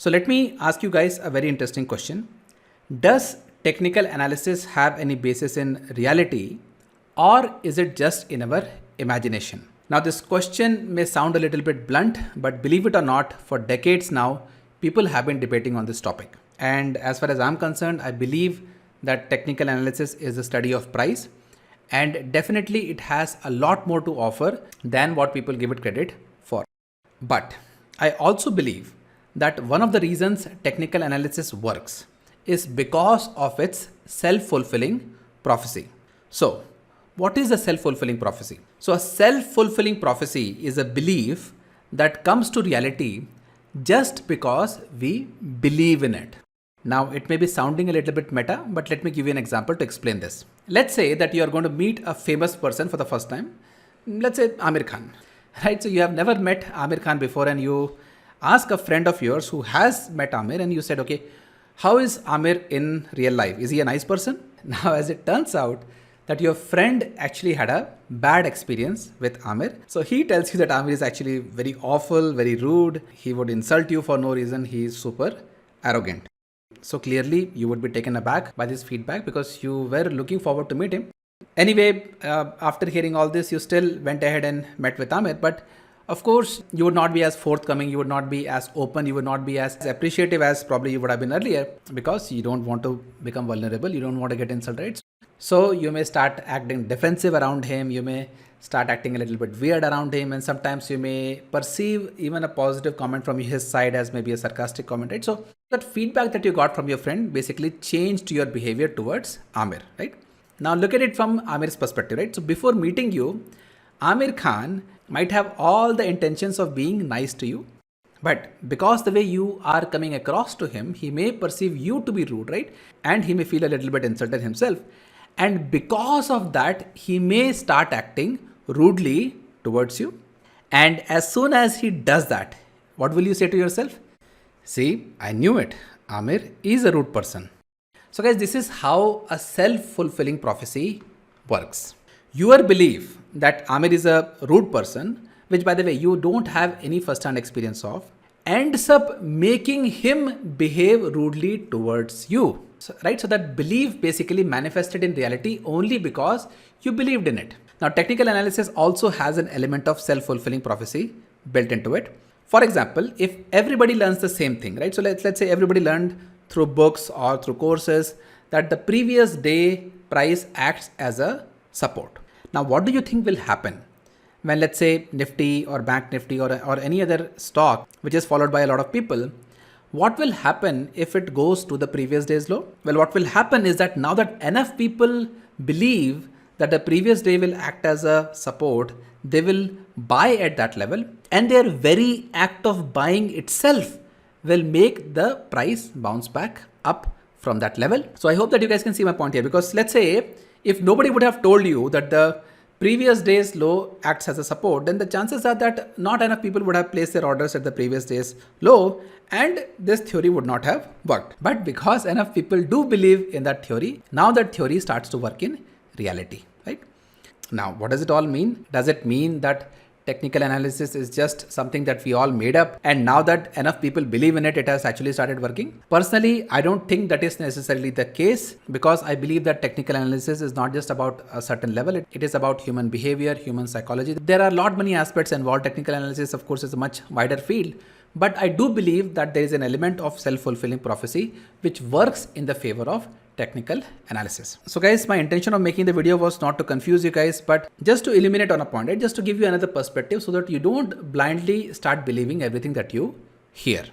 So let me ask you guys a very interesting question. Does technical analysis have any basis in reality, or is it just in our imagination? Now, this question may sound a little bit blunt, but believe it or not, for decades now, people have been debating on this topic. And as far as I'm concerned, I believe that technical analysis is the study of price, and definitely it has a lot more to offer than what people give it credit for. But I also believe that one of the reasons technical analysis works is because of its self-fulfilling prophecy. So, what is a self-fulfilling prophecy? So, a self-fulfilling prophecy is a belief that comes to reality just because we believe in it. Now, it may be sounding a little bit meta, but let me give you an example to explain this. Let's say that you are going to meet a famous person for the first time. Let's say Aamir Khan, right? So you have never met Aamir Khan before, and you ask a friend of yours who has met Aamir, and you said, okay, how is Aamir in real life? Is he a nice person? Now, as it turns out that your friend actually had a bad experience with Aamir. So he tells you that Aamir is actually very awful, very rude. He would insult you for no reason. He is super arrogant. So clearly you would be taken aback by this feedback because you were looking forward to meet him. Anyway, after hearing all this, you still went ahead and met with Aamir. But of course, you would not be as forthcoming, you would not be as open, you would not be as appreciative as probably you would have been earlier because you don't want to become vulnerable, you don't want to get insulted, right? So you may start acting defensive around him, you may start acting a little bit weird around him, and sometimes you may perceive even a positive comment from his side as maybe a sarcastic comment, right? So that feedback that you got from your friend basically changed your behavior towards Aamir, right? Now look at it from Aamir's perspective, right? So before meeting you, Aamir Khan might have all the intentions of being nice to you, but because the way you are coming across to him, he may perceive you to be rude, right? And he may feel a little bit insulted himself. And because of that, he may start acting rudely towards you. And as soon as he does that, what will you say to yourself? See, I knew it. Aamir is a rude person. So guys, this is how a self-fulfilling prophecy works. Your belief that Aamir is a rude person, which by the way, you don't have any first-hand experience of, ends up making him behave rudely towards you. So, right? So that belief basically manifested in reality only because you believed in it. Now, technical analysis also has an element of self-fulfilling prophecy built into it. For example, if everybody learns the same thing, right? So let's say everybody learned through books or through courses that the previous day price acts as a support. Now, what do you think will happen when, let's say, Nifty or Bank Nifty or any other stock which is followed by a lot of people? What will happen if it goes to the previous day's low? Well, what will happen is that now that enough people believe that the previous day will act as a support, they will buy at that level, and their very act of buying itself will make the price bounce back up from that level. So I hope that you guys can see my point here, because let's say if nobody would have told you that the previous day's low acts as a support, then the chances are that not enough people would have placed their orders at the previous day's low, and this theory would not have worked. But because enough people do believe in that theory, now that theory starts to work in reality, right? Now, what does it all mean? Does it mean that technical analysis is just something that we all made up, and now that enough people believe in it, it has actually started working? Personally, I don't think that is necessarily the case, because I believe that technical analysis is not just about a certain level. It is about human behavior, human psychology. There are a lot many aspects involved. Technical analysis, of course, is a much wider field. But I do believe that there is an element of self-fulfilling prophecy which works in the favor of technical analysis. So guys, my intention of making the video was not to confuse you guys, but just to illuminate on a point, right? Just to give you another perspective so that you don't blindly start believing everything that you hear.